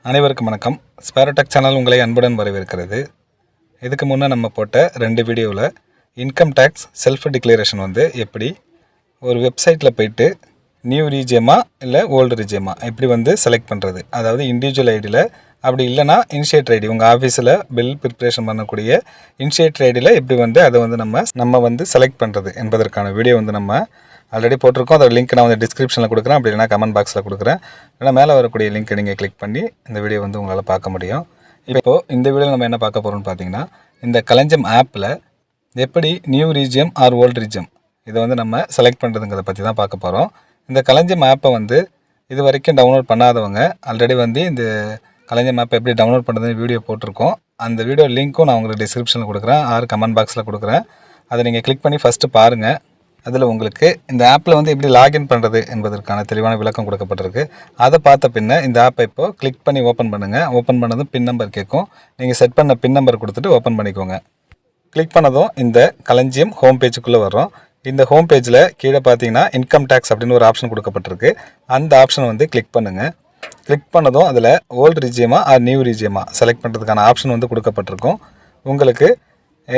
அனைவருக்கும் வணக்கம். ஸ்பேரோடெக் சேனல் உங்களை அன்புடன் வரவேற்கிறது. இதுக்கு முன்னே நம்ம போட்ட 2 வீடியோவில் இன்கம் டேக்ஸ் செல்ஃப் டிக்ளரேஷன் எப்படி ஒரு வெப்சைட்டில் போயிட்டு நியூ ரீஜியமா இல்லை ஓல்டு ரீஜியமா எப்படி செலக்ட் பண்ணுறது, அதாவது இண்டிவிஜுவல் ஐடியில் அப்படி இல்லைனா இனிஷியேட்டர் ஐடி உங்கள் ஆஃபீஸில் பில் ப்ரிப்ரேஷன் பண்ணக்கூடிய இனிஷியேட்டர் ஐடியில் எப்படி அதை நம்ம செலக்ட் பண்ணுறது என்பதற்கான வீடியோ நம்ம ஆல்ரெடி போட்டிருக்கோம். அதோட லிங்க் நான் டிஸ்கிரிப்ஷனில் கொடுக்குறேன், அப்படி இல்லைனா கமெண்ட் பாக்ஸில் கொடுக்குறேன். இல்லைனா மேலே வரக்கூடிய லிங்க்கை நீங்கள் கிளிக் பண்ணி இந்த வீடியோ உங்களால் பார்க்க முடியும். இப்போது இந்த வீடியோவில் நம்ம என்ன பார்க்க போகிறோம்னு பார்த்தீங்கன்னா, இந்த களஞ்சியம் ஆப்பில் எப்படி new regime or old regime இதை நம்ம செலக்ட் பண்ணுறதுங்கிறத பற்றி தான் பார்க்க போகிறோம். இந்த களஞ்சியம் ஆப்பை இது வரைக்கும் டவுன்லோட் பண்ணாதவங்க ஆல்ரெடி இந்த களஞ்சியம் ஆப்பை எப்படி டவுன்லோட் பண்ணுறதுன்னு வீடியோ போட்டிருக்கோம். அந்த வீடியோ லிங்க்கும் நான் உங்களுக்கு டிஸ்கிரிப்ஷனில் கொடுக்குறேன் ஆர் கமெண்ட் பாக்ஸில் கொடுக்குறேன். அதை நீங்கள் கிளிக் பண்ணி ஃபஸ்ட்டு பாருங்கள். அதில் உங்களுக்கு இந்த ஆப்பில் எப்படி லாகின் பண்ணுறது என்பதற்கான தெளிவான விளக்கம் கொடுக்கப்பட்டிருக்கு. அதை பார்த்த பின்ன இந்த ஆப்பை இப்போது கிளிக் பண்ணி ஓப்பன் பண்ணுங்கள். ஓப்பன் பண்ணதும் பின் நம்பர் கேட்கும். நீங்கள் செட் பண்ண பின் நம்பர் கொடுத்துட்டு ஓப்பன் பண்ணிக்கோங்க. கிளிக் பண்ணதும் இந்த களஞ்சியம் ஹோம் பேஜுக்குள்ளே வரும். இந்த ஹோம் பேஜில் கீழே பார்த்தீங்கன்னா இன்கம் டேக்ஸ் அப்படின்னு ஒரு ஆப்ஷன் கொடுக்கப்பட்டிருக்கு. அந்த ஆப்ஷனை கிளிக் பண்ணுங்கள். கிளிக் பண்ணதும் அதில் ஓல்டு ரீஜியமா ஆர் நியூ ரீஜியமா செலக்ட் பண்ணுறதுக்கான ஆப்ஷன் கொடுக்கப்பட்டிருக்கும். உங்களுக்கு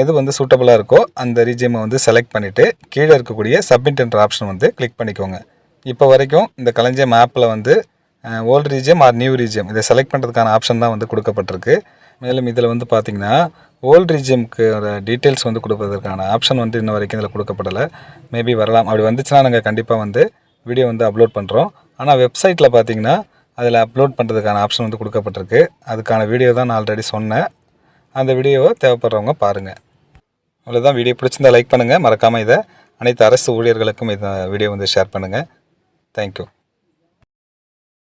எது சூட்டபுளாக இருக்கோ அந்த ரீஜியமை செலக்ட் பண்ணிவிட்டு கீழே இருக்கக்கூடிய சப்மிட் என்ற ஆப்ஷன் கிளிக் பண்ணிக்கோங்க. இப்போ வரைக்கும் இந்த களஞ்சியம் ஆப்பில் old regime or new regime இதை செலக்ட் பண்ணுறதுக்கான ஆப்ஷன் தான் கொடுக்கப்பட்டிருக்கு. மேலும் இதில் பார்த்தீங்கன்னா ஓல்டு ரீஜியம்க்கு டீட்டெயில்ஸ் கொடுப்பதற்கான ஆப்ஷன் இன்ன வரைக்கும் இதில் கொடுக்கப்படலை. மேபி வரலாம். அப்படி வந்துச்சுன்னா நாங்கள் கண்டிப்பாக வீடியோ அப்லோட் பண்ணுறோம். ஆனால் வெப்சைட்டில் பார்த்தீங்கன்னா அதில் அப்லோட் பண்ணுறதுக்கான ஆப்ஷன் கொடுக்கப்பட்டிருக்கு. அதுக்கான வீடியோ தான் நான் ஆல்ரெடி சொன்னேன். அந்த வீடியோவை தேவைப்படுறவங்க பாருங்கள். அவ்வளோதான். வீடியோ பிடிச்சிருந்தால் லைக் பண்ணுங்கள். மறக்காமல் இதை அனைத்து அரசு ஊழியர்களுக்கும் இந்த வீடியோ ஷேர் பண்ணுங்கள். தேங்க்யூ.